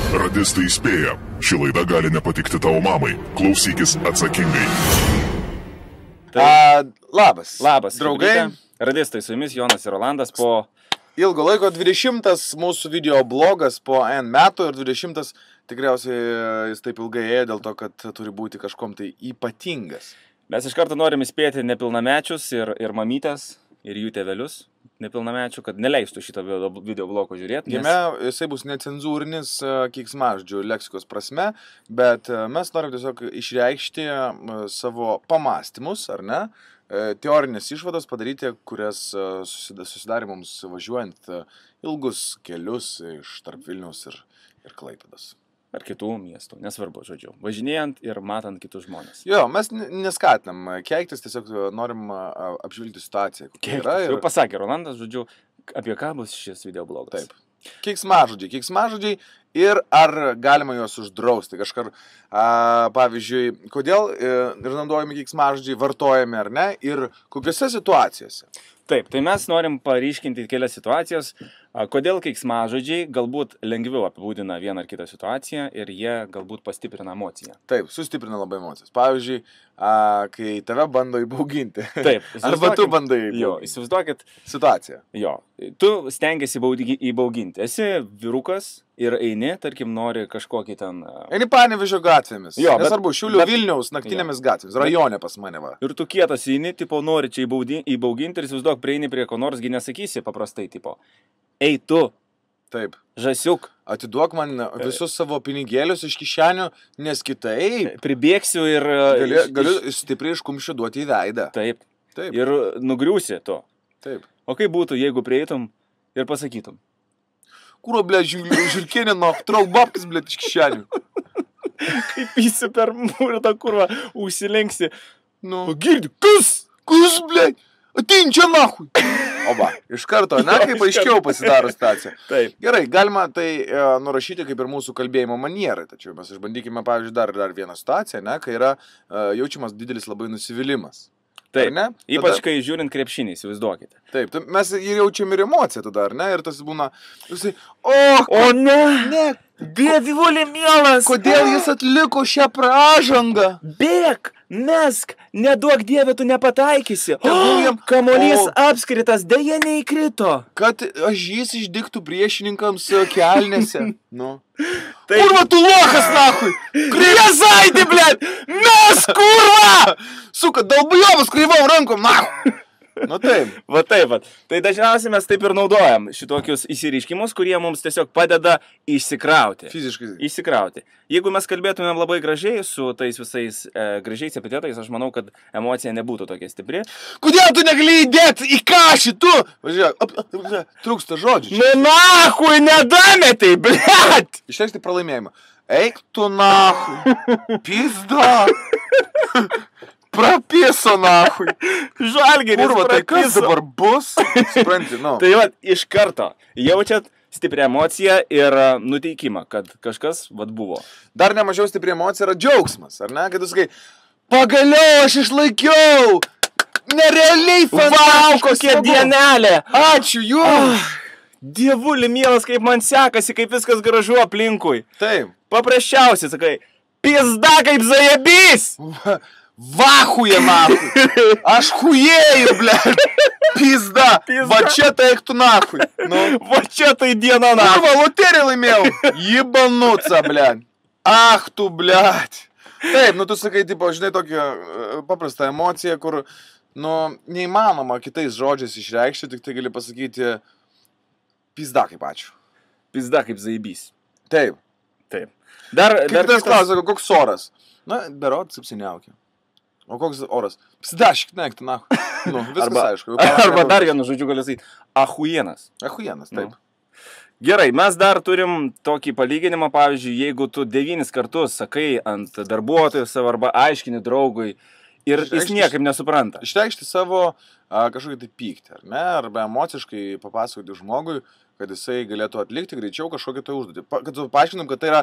Radistai įspėja, ši laida gali nepatikti tavo mamai. Klausykis atsakingai. Labas. Labas, draugai. Radistai su jumis Jonas ir Rolandas po Ilgo laiko 20 mūsų video blogas po N metų ir 20 tikriausiai jis taip ilgai ėjo dėl to, kad turi būti kažkom tai ypatingas. Mes iš karto norim įspėti nepilnamečius ir mamytes ir jų tėvelius nepilnamečių, kad neleistų šitą video bloko žiūrėti. Jame jisai bus necenzūrinis keiksmažodžių leksikos prasme, bet mes norim tiesiog išreikšti savo pamąstymus, ar ne? Teorinės išvadas padaryti, kurias susidarė mums važiuojant ilgus kelius iš tarp Vilniaus ir Klaipėdos. Ar kitų miestų, nesvarbu, žodžiu. Važinėjant ir matant kitus žmonės. Jo, mes neskatinam keiktis, tiesiog norim apžvilgti situaciją, kokia yra. Jau pasakė Rolandas, žodžiu, apie ką bus šis video blogas. Taip. Keiksmažodžiai ir ar galima juos uždrausti kažkar, pavyzdžiui, kodėl naudojami keiksmažodžiai, vartojami ar ne ir kokiose situacijose. Taip, tai mes norim paryškinti kelias situacijas, kodėl keiksmažodžiai galbūt lengviau apibūdina vieną ar kitą situaciją ir jie galbūt pastiprina emociją. Taip, sustiprina labai emocijas. Pavyzdžiui, kai tave bando įbauginti. Taip. Arba tu bandai įbauginti. Jo, įsivaizduokit situaciją. Jo, tu stengiasi įbauginti. Esi vyrukas ir eini, tarkim, nori kažkokį ten... Eini Panevėžio gatvėmis. Jo, nesvarbu, Šiaulių Vilniaus naktinėmis gatvėmis, rajone pas mane va. Ir tu kietas eini, tipo, nori čia įbauginti ir įsivaizduok, prieini prie ko nors, gi nesakysi paprastai, tipo, ei tu, taip, žąsiuk, atiduok man visus savo pinigėlius iš kišenių, nes kitai pribėgsiu ir... Galiu stipriai iš kumščių duoti į veidą. Taip. Taip. Ir nugriūsi to. Taip. O kaip būtų, jeigu prieitum ir pasakytum? Kuro, ble, žilkienė, trauk babkis, ble, iš kišenių. Kaip įsi per mūrą kurvą, užsilenksi. Nu, girdi, kas, ble, atein čia nahui. Oba, iš karto, ne, kaip aiškiau pasidaro situacija. Taip. Gerai, galima tai nurašyti kaip ir mūsų kalbėjimo manierai, tačiau mes išbandykime, pavyzdžiui, dar vieną situaciją, ne, kai yra jaučiamas didelis labai nusivylimas. Taip, ne? Ypač kai žiūrint krepšinį, įsivaizduokite. Taip, mes ir jaučiam ir emociją tada, ar ne? Ir tas būna, jisai, o ne, dievulė mielas, kodėl jis atliko šią pražangą? Bėk, mesk, neduok dievė, tu nepataikysi. Kamuolys apskritas, dėja neįkrito. Kad ažys išdiktų priešininkams kelnėse. Nu. Taip. Kurva, tu lochas, nahui! Kriezaitį, blėt! Mes, kurva! Suka, dalbujovas kreivau rankom, nahui! Nu taip. Va taip, va. Tai dažniausiai mes taip ir naudojam šitokius įsireiškimus, kurie mums tiesiog padeda išsikrauti. Fiziškai. Išsikrauti. Jeigu mes kalbėtumėm labai gražiai su tais visais gražiais epitetais, aš manau, kad emocija nebūtų tokia stipri. Kodėl tu negali įdėti į kašį, tu? Važiuok, trūksta žodžių. Nu nahui, nedametai, blėt! Išreikšti pralaimėjimą. Eik tu nahui. Pizda. Prapiso, nahui. Žalgiris, kurva, tai kas dabar bus? Supranti, nu. Tai va, iš karto jaučiat stiprią emociją ir nuteikimą, kad kažkas, vat, buvo. Dar nemažiau stipri emocija yra džiaugsmas, ar ne? Kad tu sakai, pagaliau aš išlaikiau! Nerealiai fantastiškas! Vau, kokia dienelė! Ačiū jums! Dievuli, mielas, kaip man sekasi, kaip viskas gražu aplinkui. Taip. Paprasčiausiai, sakai, pizda kaip zajebys! Vahuje, nahui! Aš hujėju, ble! Pizda! Va čia tai eik tu nahui! Nu. Va čia tai diena nahui! Kurva, loterį laimėjau! Jibanuca, ble! Ach tu, ble! Taip, nu tu sakai, tipo, žinai, tokią paprastą emociją, kur, nu, neįmanoma kitais žodžiais išreikšti, tik tai gali pasakyti pizda kaip ačiū. Pizda kaip zajebys. Taip. Taip. Dar kitas klausimas, koks oras? Na, berods apsiniaukė. O koks oras? Psidašik, nekti, nahu. Nu, viskas aišku. Arba dar vienu žodžiu galiu sakyti, ahujienas. Ahujienas, taip. Nu. Gerai, mes dar turim tokį palyginimą, pavyzdžiui, jeigu tu 9 kartus sakai ant darbuotojų savo arba aiškini draugui ir jis niekaip nesupranta. Išreikšti savo kažkokį tai pyktį, ar ne? Arba emociškai papasakoti žmogui, kad jisai galėtų atlikti greičiau kažkokią tai užduotį. Kad paaiškinam, kad tai yra,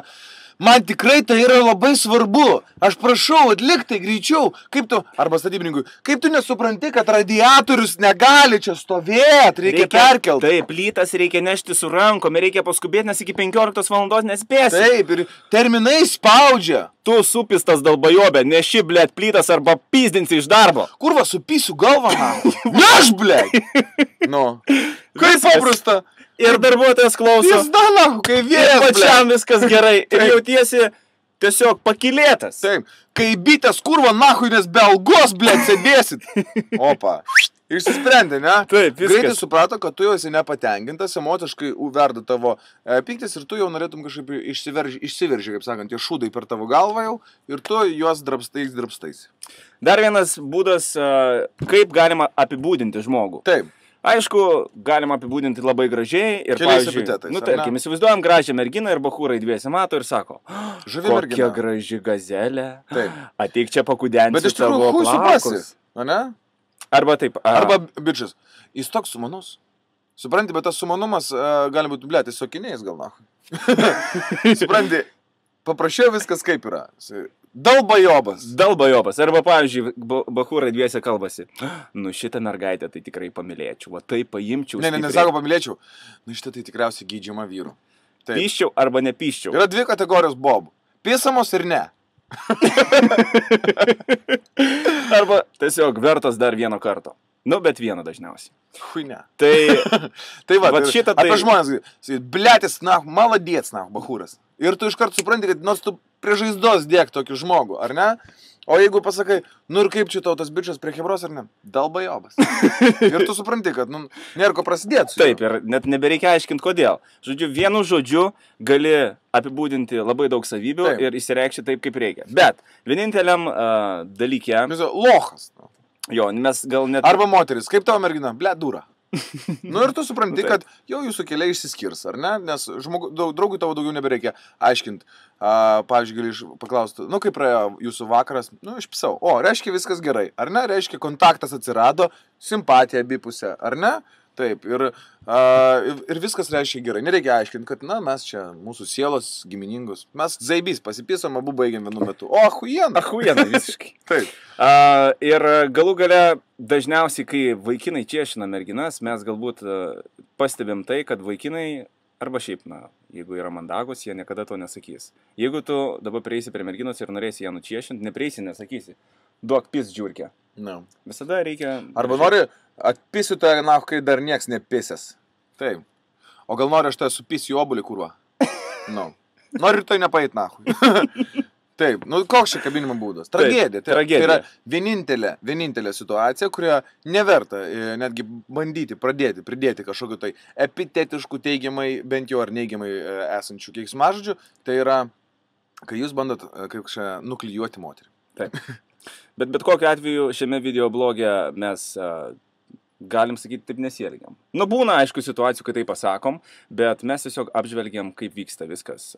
man tikrai tai yra labai svarbu. Aš prašau, atlikti greičiau. Kaip tu, arba statybininkui, kaip tu nesupranti, kad radiatorius negali čia stovėti, reikia perkelti. Taip, plytas reikia nešti su rankom, reikia paskubėti, nes iki 15 valandos nespėsi. Taip, ir terminai spaudžia. Tu supistas dalbajobė, neši, blėt, plytas arba pyzdinsi iš darbo. Kurva, supysiu galvą, na. Neš, blėt. Nu, kaip paprasta. Ir darbuotojas klauso. Jis dana, kai vėjas, pačiam viskas gerai. Ir jautiesi tiesiog pakilėtas. Taip, kai bitės kurva, nahui, nes be algos, blėt, sėdėsit. Opa. Išsisprendė, ne? Taip, viskas. Greitai suprato, kad tu jau esi nepatenkintas, emociškai verda tavo piktis ir tu jau norėtum kažkaip išsiverži, kaip sakant, tie šūdai per tavo galvą jau ir tu juos drabstais. Dar vienas būdas, kaip galima apibūdinti žmogų. Taip. Aišku, galima apibūdinti labai gražiai ir, pavyzdžiui, tarkim, įsivaizduojam gražią merginą ir bachūrai dviesi mato ir sako, kokia graži gazelė, ateik čia pakudenti bet iš tavo plaukus. Ne? Arba taip. Arba bičias, jis toks sumanus. Supranti, bet tas sumanumas gali būti, blėt, jis sokiniais gal nahui. Supranti, paprašiau viskas kaip yra. Dalbajobas. Arba, pavyzdžiui, bachūrai dviese kalbasi. Nu, šitą mergaitę tai tikrai pamylėčiau. Va, tai paimčiau. Ne, nesako pamylėčiau. Nu, šitą tai tikriausiai gydžiama vyru. Pyščiau arba nepyščiau. Yra dvi kategorijos bobų. Pisamos ir ne. Arba tiesiog vertos dar vieno karto. Nu, bet vieno dažniausiai. Hui ne. Tai va, šitą tai... Apie žmonės, blėtis, na, maladėts, na, bachūras. Ir tu iškart supranti, kad nors tu prie žaizdos dėk tokį žmogų, ar ne? O jeigu pasakai, nu ir kaip čia tau tas bičias prie hebros, ar ne? Dalbajobas. Ir tu supranti, kad, nu, nėra ko prasidėti. Taip, ir net nebereikia aiškinti, kodėl. Žodžiu, vienu žodžiu gali apibūdinti labai daug savybių ir įsireikšti taip, kaip reikia. Bet vieninteliam dalykė... Lochas. Jo, mes gal net... Arba moteris, kaip tavo mergina? Ble, dūra. Nu ir tu supranti, kad jau jūsų keliai išsiskirs, ar ne? Nes draugui tavo daugiau nebereikia aiškinti. Pavyzdžiui, gali paklausti, nu kaip praėjo jūsų vakaras? Nu, išpisau. O, reiškia viskas gerai, ar ne? Reiškia kontaktas atsirado, simpatija abipusė, ar ne? Taip, ir viskas reiškia gerai. Nereikia aiškinti, kad, na, mes čia, mūsų sielos giminingus. Mes zaibys pasipisom, abu baigėm vienu metu. O, achujiena. Achujiena, visiškai. Taip. Ir galų gale, dažniausiai, kai vaikinai čiešina merginas, mes galbūt pastebėm tai, kad vaikinai, arba šiaip, na, jeigu yra mandagus, jie niekada to nesakys. Jeigu tu dabar prieisi prie merginos ir norėsi ją nučiešinti, neprieisi, nesakysi. Duok pis džiurkę. No. Visada reikia... Arba nori atpisiu tave, na, kai dar nieks nepisęs. Taip. O gal nori aš tave supisiu obulį, kurva? No. Nori ir tai nepait, na. Taip. Nu, koks čia kabinimo būdas? Tragedija. Tragedija. Tai yra vienintelė situacija, kurioje neverta netgi bandyti pridėti kažkokiu tai epitetiškų teigiamai, bent jau ar neigiamai esančių keiksmažodžių. Tai yra, kai jūs bandot kaip čia nuklijuoti moterį. Taip. Bet kokiu atveju šiame video bloge mes galim sakyti, taip nesielgiam. Nu, būna, aišku, situacijų, kai tai pasakom, bet mes tiesiog apžvelgiam, kaip vyksta viskas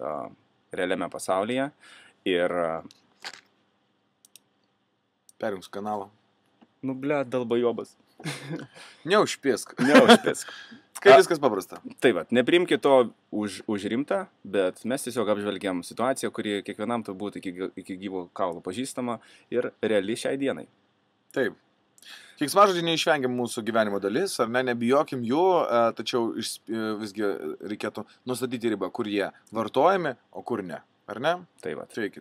realiame pasaulyje. Ir... Perjungs kanalą. Nu, ble, dalbajobas. Neužpėsk. Kaip viskas paprasta. Taip, neprimkit to už rimtą, bet mes tiesiog apžvelgiam situaciją, kuri kiekvienam turbūt iki gyvo kaulo pažįstama ir reali šiai dienai. Taip. Keiksmažodžiai neišvengiam mūsų gyvenimo dalis, ar ne, nebijokim jų, tačiau visgi reikėtų nustatyti ribą, kur jie vartojami, o kur ne. Ar ne? Taip. Taigi,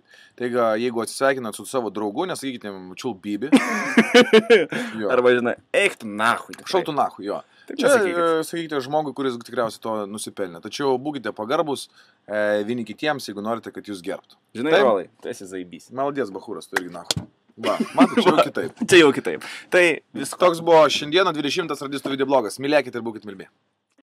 jeigu atsisveikinat su savo draugu, nesakykite čiul bibi. Arba, žinai, eik tu nahui. Šaltų nahui, jo. Taip, čia sakykite žmogui, kuris tikriausiai to nusipelnė. Tačiau būkite pagarbus vieni kitiems, jeigu norite, kad jūs gerbtų. Žinai, Rolai, tu esi zaibys. Maldies, bachūras, tu irgi nahui. Va, matai, čia jau kitaip. Čia jau kitaip. Tai toks buvo šiandieną 20 radistų video blogas. Mylėkite ir būkite mylimi.